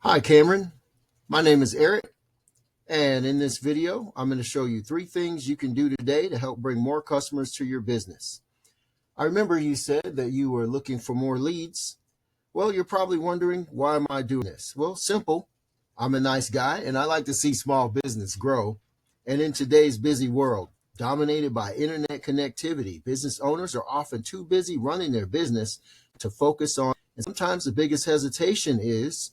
Hi Cameron, my name is Eric, and in this video I'm going to show you 3 things you can do today to help bring more customers to your business. I remember you said that you were looking for more leads. Well, you're probably wondering, why am I doing this? Well, simple. I'm a nice guy and I like to see small business grow. And in today's busy world, dominated by internet connectivity, business owners are often too busy running their business to focus on, and sometimes the biggest hesitation is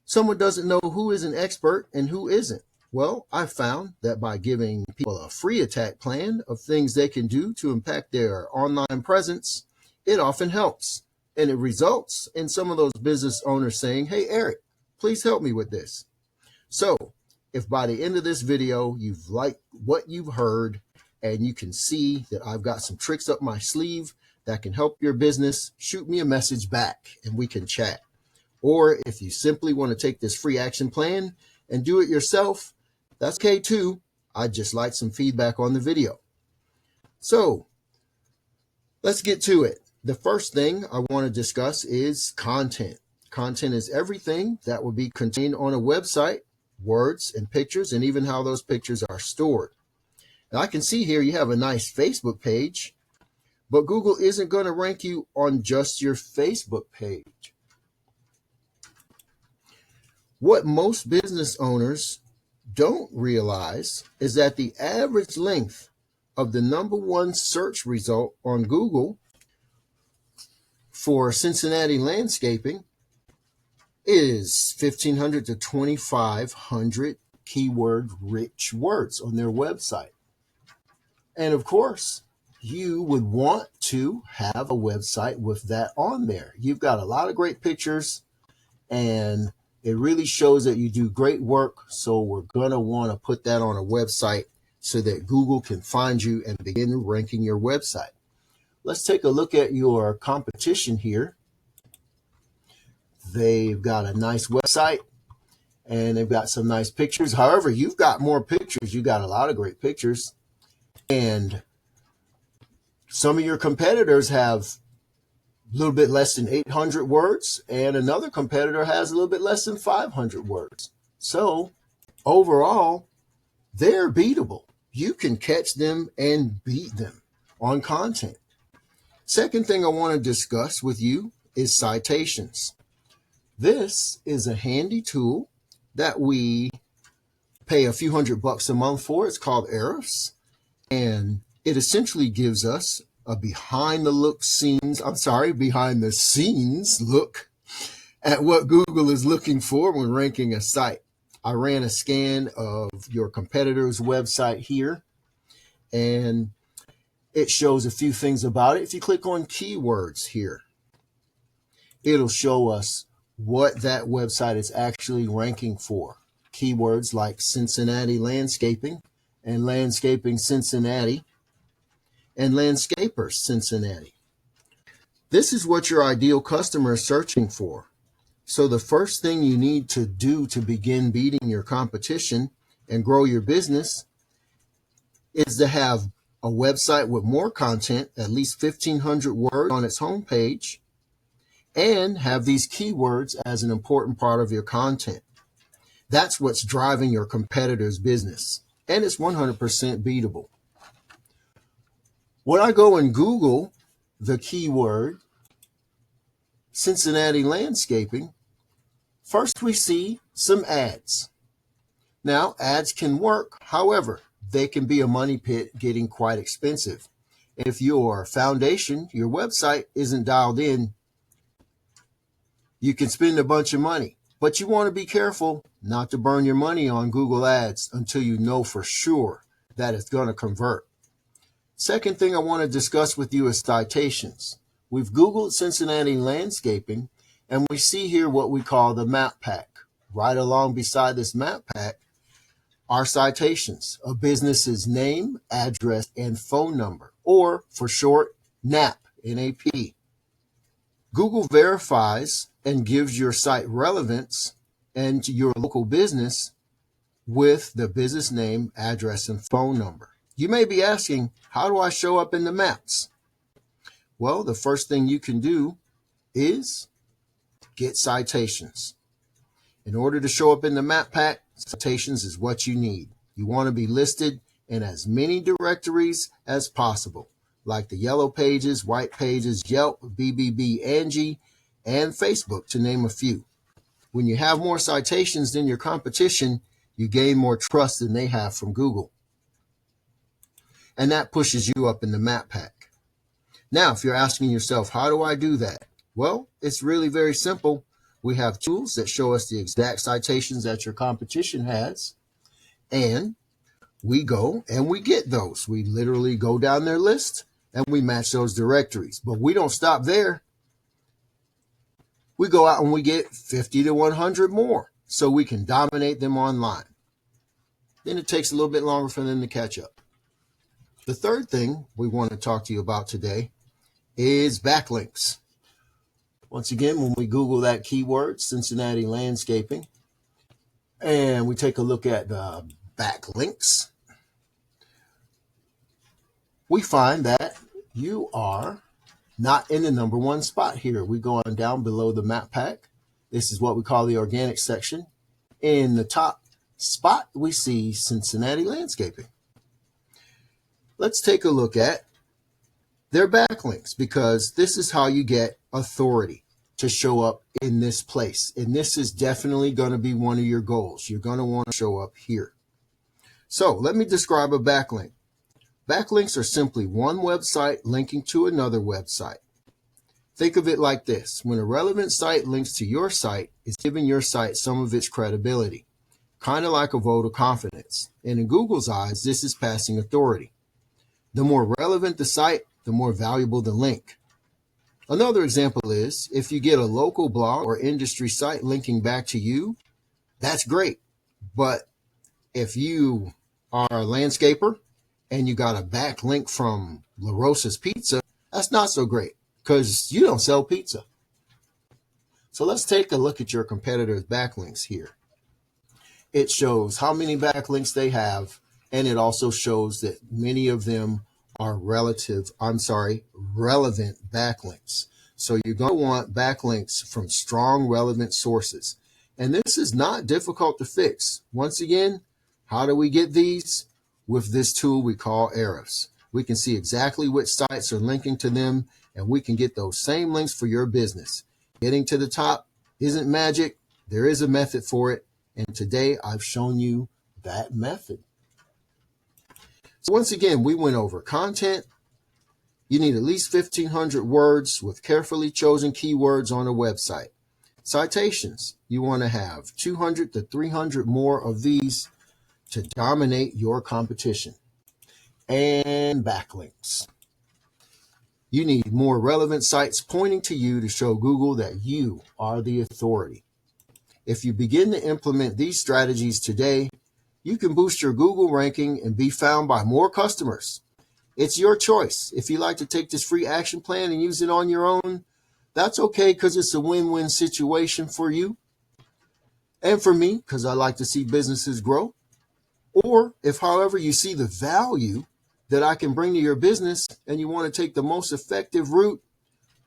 someone doesn't know who is an expert and who isn't. Well, I found that by giving people a free attack plan of things they can do to impact their online presence, it often helps. And it results in some of those business owners saying, "Hey, Eric, please help me with this." So if by the end of this video, you've liked what you've heard and you can see that I've got some tricks up my sleeve that can help your business, shoot me a message back and we can chat. Or if you simply want to take this free action plan and do it yourself, that's okay too. I'd just like some feedback on the video. So let's get to it. The first thing I want to discuss is content. Content is everything that will be contained on a website, words and pictures, and even how those pictures are stored. Now I can see here you have a nice Facebook page, but Google isn't going to rank you on just your Facebook page. What most business owners don't realize is that the average length of the #1 search result on Google for Cincinnati landscaping is 1,500 to 2,500 keyword-rich words on their website. And of course, you would want to have a website with that on there. You've got a lot of great pictures and it really shows that you do great work, so we're going to want to put that on a website so that Google can find you and begin ranking your website. Let's take a look at your competition here. They've got a nice website and they've got some nice pictures. However, you've got more pictures. You've got a lot of great pictures. And some of your competitors have a little bit less than 800 words, and another competitor has a little bit less than 500 words. So overall, they're beatable. You can catch them and beat them on content. Second thing I want to discuss with you is citations. This is a handy tool that we pay a few $100 a month for. It's called Ahrefs, and it essentially gives us a behind the scenes look at what Google is looking for when ranking a site. I ran a scan of your competitor's website here, and it shows a few things about it. If you click on keywords here, it'll show us what that website is actually ranking for. Keywords like Cincinnati landscaping and landscaping Cincinnati and landscapers Cincinnati. This is what your ideal customer is searching for. So the first thing you need to do to begin beating your competition and grow your business is to have a website with more content, at least 1,500 words on its homepage, and have these keywords as an important part of your content. That's what's driving your competitor's business, and it's 100% beatable. When I go and Google the keyword Cincinnati landscaping, first we see some ads. Now, ads can work. However, they can be a money pit, getting quite expensive. If your foundation, your website isn't dialed in, you can spend a bunch of money. But you want to be careful not to burn your money on Google Ads until you know for sure that it's going to convert. Second thing I want to discuss with you is citations. We've Googled Cincinnati landscaping, and we see here what we call the map pack. Right along beside this map pack are citations, a business's name, address, and phone number, or for short, NAP, N-A-P. Google verifies and gives your site relevance and your local business with the business name, address, and phone number. You may be asking, how do I show up in the maps? Well, the first thing you can do is get citations. In order to show up in the map pack, citations is what you need. You want to be listed in as many directories as possible, like the Yellow Pages, White Pages, Yelp, BBB, Angie, and Facebook, to name a few. When you have more citations than your competition, you gain more trust than they have from Google. And that pushes you up in the map pack. Now, if you're asking yourself, how do I do that? Well, it's really very simple. We have tools that show us the exact citations that your competition has, and we go and we get those. We literally go down their list and we match those directories. But we don't stop there. We go out and we get 50 to 100 more so we can dominate them online. Then it takes a little bit longer for them to catch up. The third thing we want to talk to you about today is backlinks. Once again, when we Google that keyword, Cincinnati landscaping, and we take a look at the backlinks, we find that you are not in the number one spot here. We go on down below the map pack. This is what we call the organic section. In the top spot, we see Cincinnati landscaping. Let's take a look at their backlinks, because this is how you get authority to show up in this place. And this is definitely going to be one of your goals. You're going to want to show up here. So let me describe a backlink. Backlinks are simply one website linking to another website. Think of it like this. When a relevant site links to your site, it's giving your site some of its credibility, kind of like a vote of confidence. And in Google's eyes, this is passing authority. The more relevant the site, the more valuable the link. Another example is if you get a local blog or industry site linking back to you, that's great. But if you are a landscaper and you got a backlink from La Rosa's Pizza, that's not so great because you don't sell pizza. So let's take a look at your competitors' backlinks here. It shows how many backlinks they have, and it also shows that many of them are relevant backlinks. So you're going to want backlinks from strong, relevant sources. And this is not difficult to fix. Once again, how do we get these? With this tool we call Ahrefs. We can see exactly which sites are linking to them, and we can get those same links for your business. Getting to the top isn't magic. There is a method for it. And today I've shown you that method. So once again, we went over content. You need at least 1,500 words with carefully chosen keywords on a website. Citations, you want to have 200 to 300 more of these to dominate your competition. And backlinks. You need more relevant sites pointing to you to show Google that you are the authority. If you begin to implement these strategies today, you can boost your Google ranking and be found by more customers. It's your choice. If you like to take this free action plan and use it on your own, that's okay because it's a win-win situation for you and for me because I like to see businesses grow. Or if, however, you see the value that I can bring to your business and you want to take the most effective route,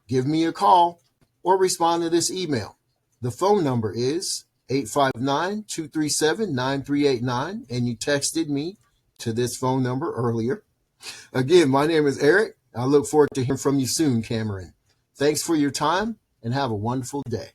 give me a call or respond to this email. The phone number is 859-237-9389, and you texted me to this phone number earlier. Again, my name is Eric. I look forward to hearing from you soon, Cameron. Thanks for your time and have a wonderful day.